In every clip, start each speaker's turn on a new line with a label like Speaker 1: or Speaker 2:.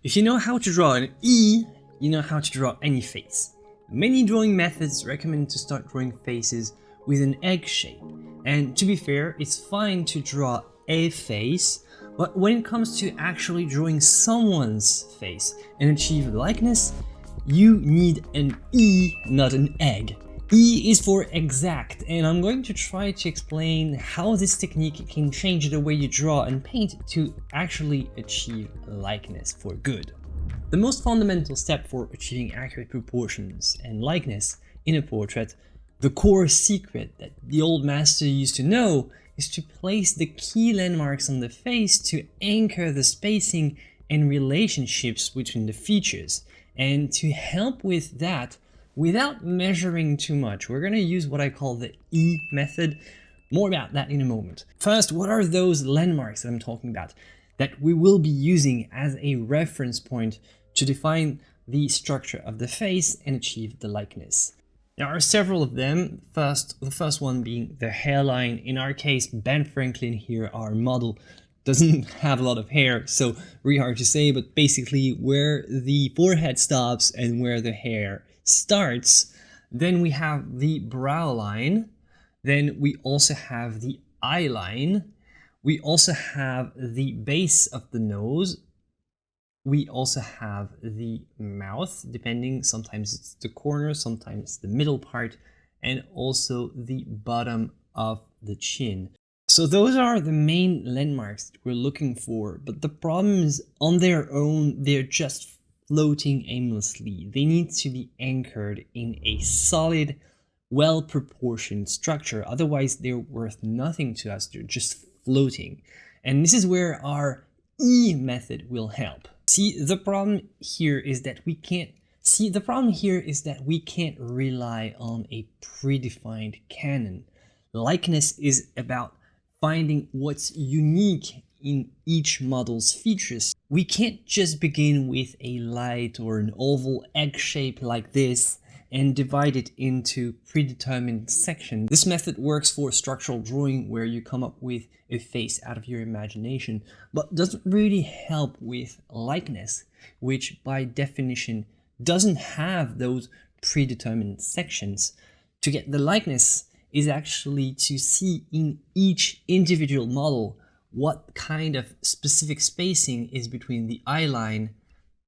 Speaker 1: If you know how to draw an E, you know how to draw any face. Many drawing methods recommend to start drawing faces with an egg shape. And to be fair, it's fine to draw a face, but when it comes to actually drawing someone's face and achieve likeness, you need an E, not an egg. E is for exact, and I'm going to try to explain how this technique can change the way you draw and paint to actually achieve likeness for good. The most fundamental step for achieving accurate proportions and likeness in a portrait, the core secret that the old master used to know, is to place the key landmarks on the face to anchor the spacing and relationships between the features. And to help with that, without measuring too much, we're going to use what I call the E method. More about that in a moment. First, what are those landmarks that I'm talking about that we will be using as a reference point to define the structure of the face and achieve the likeness? There are several of them. The first one being the hairline. In our case, Ben Franklin here, our model, doesn't have a lot of hair, so really hard to say, but basically where the forehead stops and where the hair starts. Then we have the brow line. Then we also have the eye line. We also have the base of the nose. We also have the mouth, depending, sometimes it's the corner, sometimes it's the middle part, and also the bottom of the chin. So those are the main landmarks that we're looking for, but the problem is on their own, they're just floating aimlessly. They need to be anchored in a solid, well-proportioned structure, otherwise they're worth nothing to us, they're just floating. And this is where our E method will help. The problem here is that we can't rely on a predefined canon. Likeness is about finding what's unique in each model's features. We can't just begin with a light or an oval egg shape like this and divide it into predetermined sections. This method works for structural drawing where you come up with a face out of your imagination, but doesn't really help with likeness, which by definition doesn't have those predetermined sections. To get the likeness is actually to see in each individual model what kind of specific spacing is between the eye line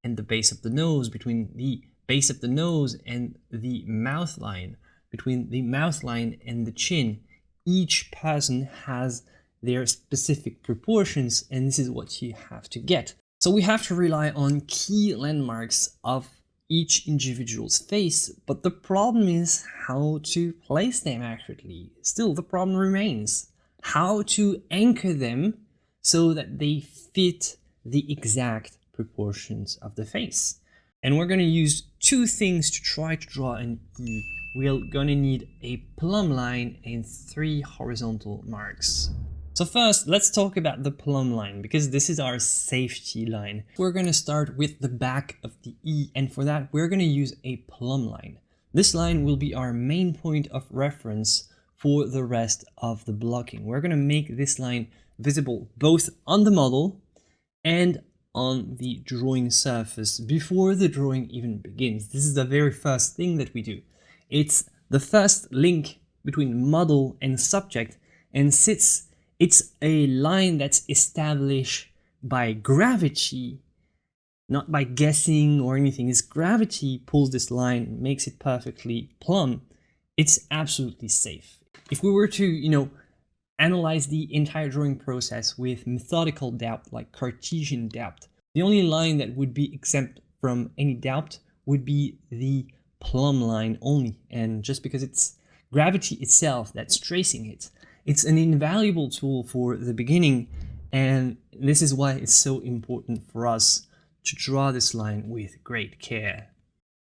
Speaker 1: and the base of the nose, between the base of the nose and the mouth line, between the mouth line and the chin. Each person has their specific proportions, and this is what you have to get. So we have to rely on key landmarks of each individual's face, but the problem is how to place them accurately. Still, the problem remains how to anchor them so that they fit the exact proportions of the face. And we're going to use two things to try to draw an E. We're going to need a plumb line and 3 horizontal marks. So first, let's talk about the plumb line, because this is our safety line. We're going to start with the back of the E, and for that, we're going to use a plumb line. This line will be our main point of reference for the rest of the blocking. We're going to make this line visible both on the model and on the drawing surface before the drawing even begins. This is the very first thing that we do. It's the first link between model and subject, and it's a line that's established by gravity, not by guessing or anything. It's gravity pulls this line, makes it perfectly plumb. It's absolutely safe. If we were to, analyze the entire drawing process with methodical doubt, like Cartesian doubt, the only line that would be exempt from any doubt would be the plumb line only. And just because it's gravity itself that's tracing it, it's an invaluable tool for the beginning, and this is why it's so important for us to draw this line with great care.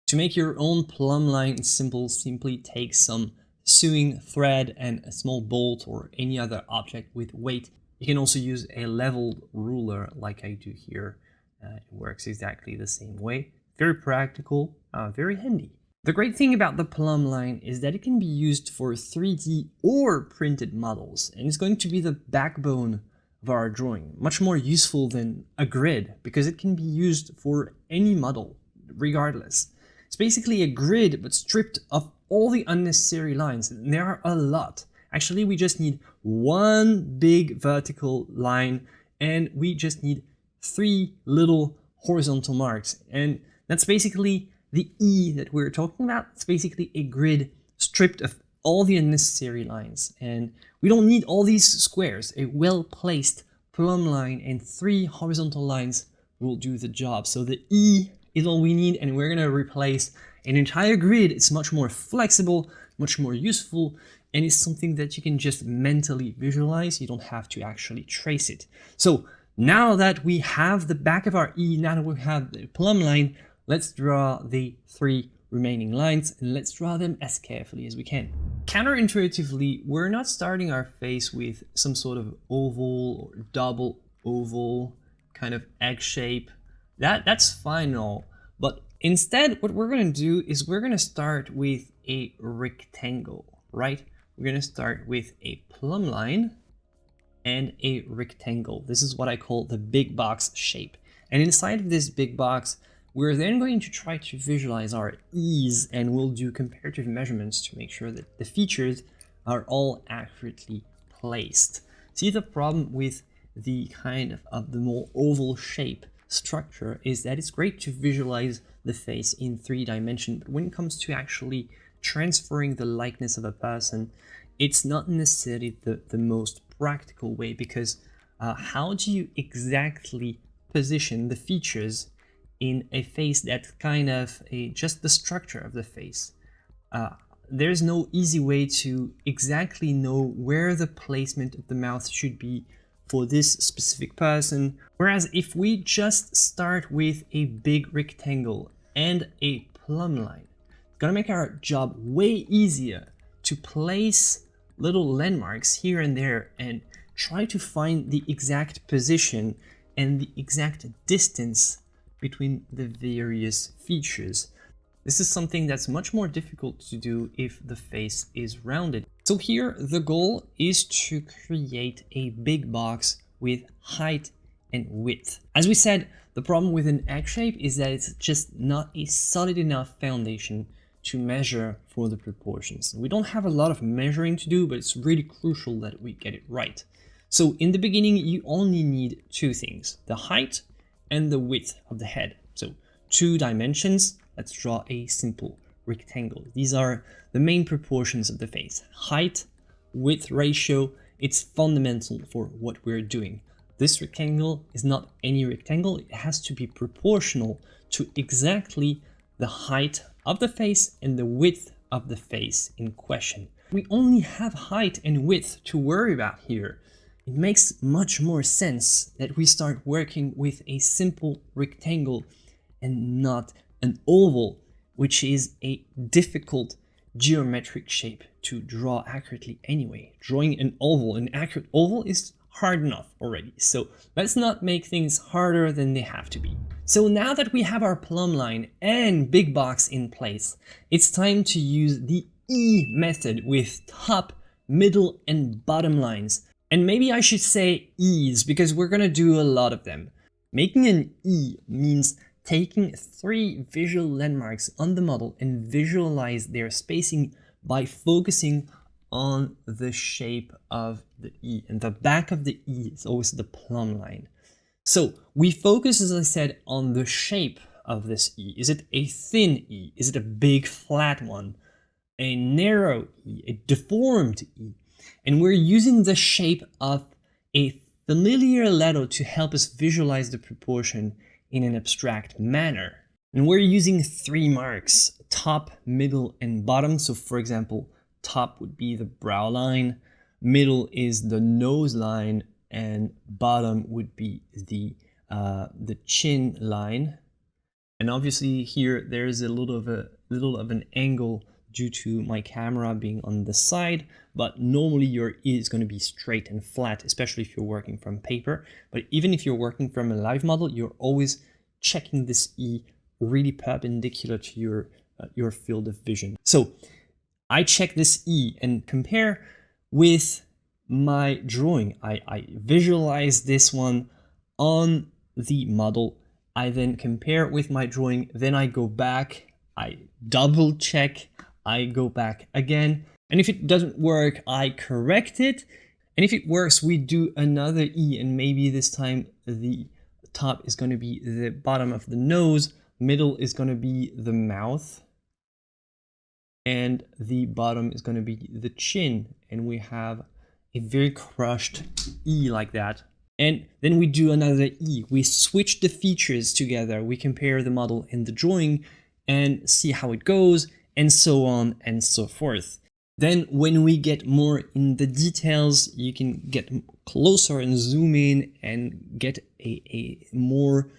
Speaker 1: To make your own plumb line, it's simple. Simply take some sewing thread and a small bolt or any other object with weight. You can also use a leveled ruler like I do here. It works exactly the same way. Very practical, very handy. The great thing about the plumb line is that it can be used for 3D or printed models, and it's going to be the backbone of our drawing, much more useful than a grid because it can be used for any model regardless. It's basically a grid but stripped of all the unnecessary lines, and there are a lot. Actually, we just need one big vertical line and we just need 3 little horizontal marks, and that's basically the E that we're talking about. It's basically a grid stripped of all the unnecessary lines, and we don't need all these squares. A well-placed plumb line and 3 horizontal lines will do the job. So the E is all we need, and we're gonna replace an entire grid. It's much more flexible, much more useful, and it's something that you can just mentally visualize. You don't have to actually trace it. So now that we have the back of our E, now that we have the plumb line, let's draw the 3 remaining lines, and let's draw them as carefully as we can. Counterintuitively, we're not starting our face with some sort of oval or double oval kind of egg shape. That's fine and all, but instead what we're going to do is we're going to start with a rectangle, right? We're going to start with a plumb line and a rectangle. This is what I call the big box shape. And inside of this big box, we're then going to try to visualize our E's, and we'll do comparative measurements to make sure that the features are all accurately placed. See, the problem with the kind of the more oval shape structure is that it's great to visualize the face in 3 dimensions, but when it comes to actually transferring the likeness of a person, it's not necessarily the most practical way, because how do you exactly position the features in a face that's kind of just the structure of the face? There's no easy way to exactly know where the placement of the mouth should be for this specific person. Whereas if we just start with a big rectangle and a plumb line, it's gonna make our job way easier to place little landmarks here and there and try to find the exact position and the exact distance between the various features. This is something that's much more difficult to do if the face is rounded. So here the goal is to create a big box with height and width. As we said, the problem with an egg shape is that it's just not a solid enough foundation to measure for the proportions. We don't have a lot of measuring to do, but it's really crucial that we get it right. So in the beginning, you only need 2 things, the height and the width of the head. So 2 dimensions. Let's draw a simple rectangle. These are the main proportions of the face. Height, width ratio, it's fundamental for what we're doing. This rectangle is not any rectangle. It has to be proportional to exactly the height of the face and the width of the face in question. We only have height and width to worry about here. It makes much more sense that we start working with a simple rectangle and not an oval, which is a difficult geometric shape to draw accurately anyway. Drawing an accurate oval is hard enough already, so let's not make things harder than they have to be. So now that we have our plumb line and big box in place, it's time to use the E method with top, middle, and bottom lines. And maybe I should say E's because we're gonna do a lot of them. Making an E means taking 3 visual landmarks on the model and visualize their spacing by focusing on the shape of the E. And the back of the E is always the plumb line. So we focus, as I said, on the shape of this E. Is it a thin E? Is it a big flat one? A narrow E? A deformed E? And we're using the shape of a familiar letter to help us visualize the proportion in an abstract manner. And we're using 3 marks, top, middle, and bottom. So for example, top would be the brow line, middle is the nose line, and bottom would be the chin line. And obviously here there's a little of an angle due to my camera being on the side, but normally your E is going to be straight and flat, especially if you're working from paper. But even if you're working from a live model, you're always checking this E really perpendicular to your field of vision. So I check this E and compare with my drawing. I visualize this one on the model. I then compare it with my drawing. Then I go back, I double check, I go back again. And if it doesn't work, I correct it. And if it works, we do another E, and maybe this time the top is going to be the bottom of the nose, middle is going to be the mouth, and the bottom is going to be the chin. And we have a very crushed E like that. And then we do another E. We switch the features together. We compare the model and the drawing and see how it goes, and so on and so forth. Then when we get more in the details, you can get closer and zoom in and get a more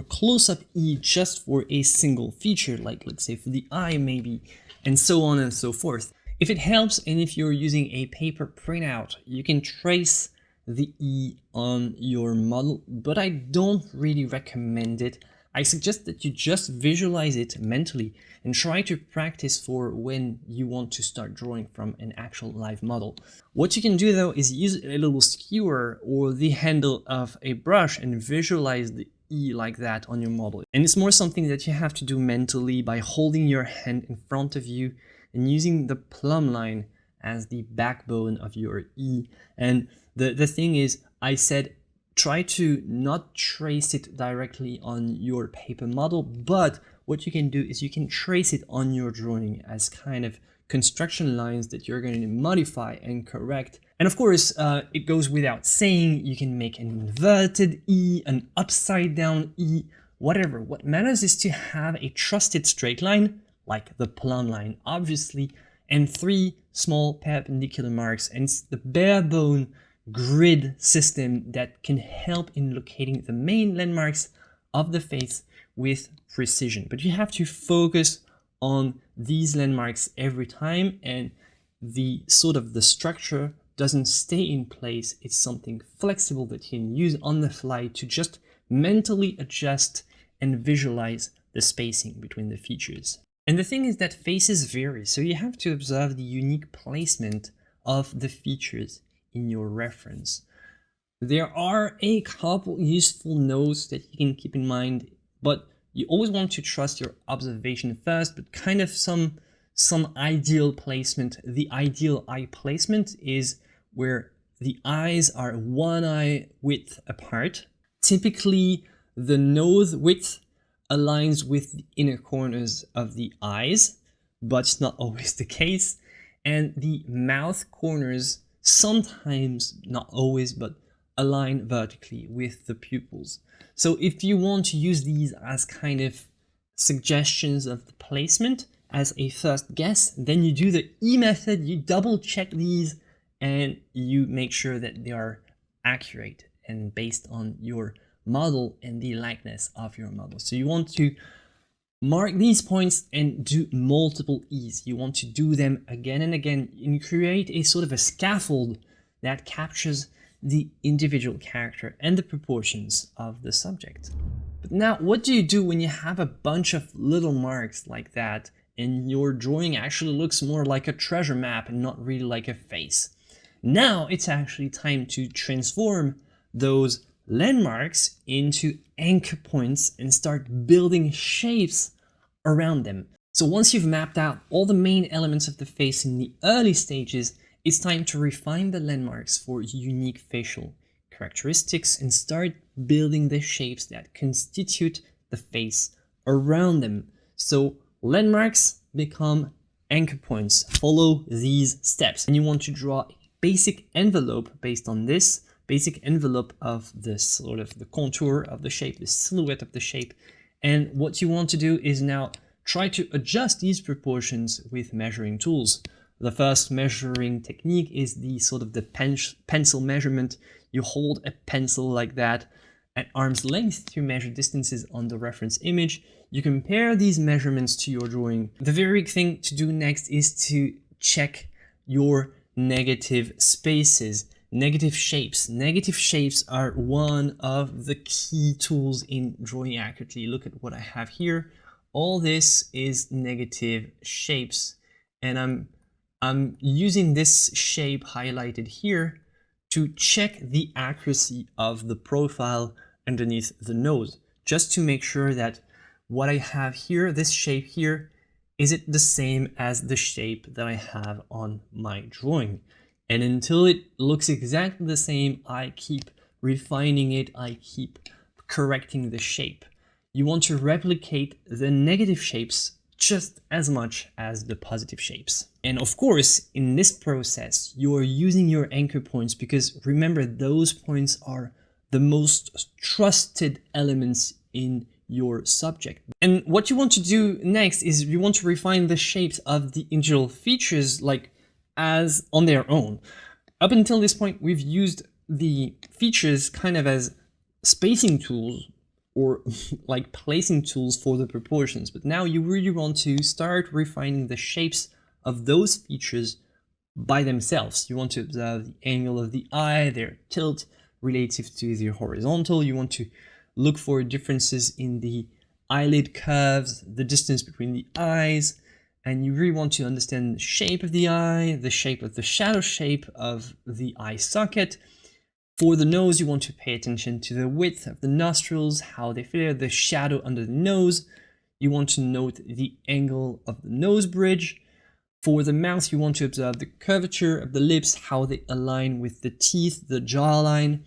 Speaker 1: close-up E just for a single feature, like let's say for the eye maybe, and so on and so forth. If it helps, and if you're using a paper printout, you can trace the E on your model, but I don't really recommend it. I suggest that you just visualize it mentally and try to practice for when you want to start drawing from an actual live model. What you can do though is use a little skewer or the handle of a brush and visualize the E like that on your model. And it's more something that you have to do mentally by holding your hand in front of you and using the plumb line as the backbone of your E. And the thing is, I said try to not trace it directly on your paper model, but what you can do is you can trace it on your drawing as kind of construction lines that you're going to modify and correct. And of course, it goes without saying, you can make an inverted E, an upside down E, whatever. What matters is to have a trusted straight line, like the plumb line, obviously, and 3 small perpendicular marks. And it's the bare bone grid system that can help in locating the main landmarks of the face with precision. But you have to focus on these landmarks every time, and the structure doesn't stay in place. It's something flexible that you can use on the fly to just mentally adjust and visualize the spacing between the features. And the thing is that faces vary, so you have to observe the unique placement of the features in your reference. There are a couple useful notes that you can keep in mind, but you always want to trust your observation first, but kind of some ideal placement. The ideal eye placement is where the eyes are 1 eye width apart. Typically, the nose width aligns with the inner corners of the eyes, but it's not always the case. And the mouth corners sometimes, not always, but align vertically with the pupils. So if you want to use these as kind of suggestions of the placement as a first guess, then you do the E method, you double check these, and you make sure that they are accurate and based on your model and the likeness of your model. So you want to mark these points and do multiple E's. You want to do them again and again and create a sort of a scaffold that captures the individual character and the proportions of the subject. But now, what do you do when you have a bunch of little marks like that and your drawing actually looks more like a treasure map and not really like a face? Now it's actually time to transform those landmarks into anchor points and start building shapes around them. So once you've mapped out all the main elements of the face in the early stages, it's time to refine the landmarks for unique facial characteristics and start building the shapes that constitute the face around them. So landmarks become anchor points. Follow these steps. And you want to draw a basic envelope based on this basic envelope of the sort of the contour of the shape, the silhouette of the shape. And what you want to do is now try to adjust these proportions with measuring tools. The first measuring technique is the sort of the pencil measurement. You hold a pencil like that at arm's length to measure distances on the reference image. You compare these measurements to your drawing. The very big thing to do next is to check your negative spaces. Negative shapes. Negative shapes are one of the key tools in drawing accurately. Look at what I have here. All this is negative shapes, and I'm using this shape highlighted here to check the accuracy of the profile underneath the nose, just to make sure that what I have here, this shape here, is it the same as the shape that I have on my drawing. And until it looks exactly the same, I keep refining it, I keep correcting the shape. You want to replicate the negative shapes just as much as the positive shapes. And of course, in this process, you are using your anchor points because remember, those points are the most trusted elements in your subject. And what you want to do next is you want to refine the shapes of the individual features like as on their own. Up until this point, we've used the features kind of as spacing tools or like placing tools for the proportions. But now you really want to start refining the shapes of those features by themselves. You want to observe the angle of the eye, their tilt relative to the horizontal. You want to look for differences in the eyelid curves, the distance between the eyes, and you really want to understand the shape of the eye, the shape of the shadow shape of the eye socket. For the nose, you want to pay attention to the width of the nostrils, how they flare, the shadow under the nose. You want to note the angle of the nose bridge. For the mouth, you want to observe the curvature of the lips, how they align with the teeth, the jawline.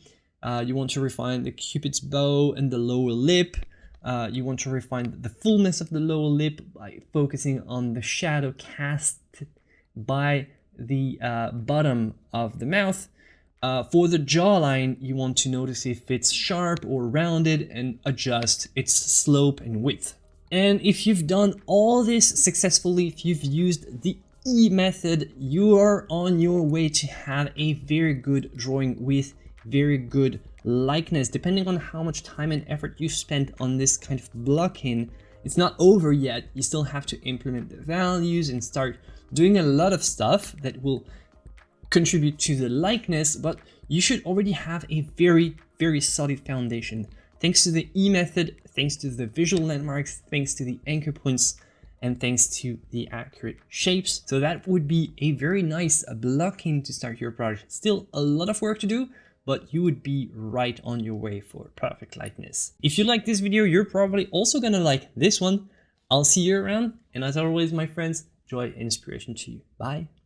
Speaker 1: You want to refine the cupid's bow and the lower lip. You want to refine the fullness of the lower lip by focusing on the shadow cast by the bottom of the mouth. For the jawline, you want to notice if it's sharp or rounded and adjust its slope and width. And if you've done all this successfully, if you've used the E method, you are on your way to have a very good drawing with very good likeness. Depending on how much time and effort you've spent on this kind of blocking, it's not over yet. You still have to implement the values and start doing a lot of stuff that will contribute to the likeness, but you should already have a very, very solid foundation. Thanks to the E method, thanks to the visual landmarks, thanks to the anchor points, and thanks to the accurate shapes. So that would be a very nice blocking to start your project. Still a lot of work to do, but you would be right on your way for perfect likeness. If you like this video, you're probably also gonna like this one. I'll see you around, and as always, my friends, joy and inspiration to you. Bye.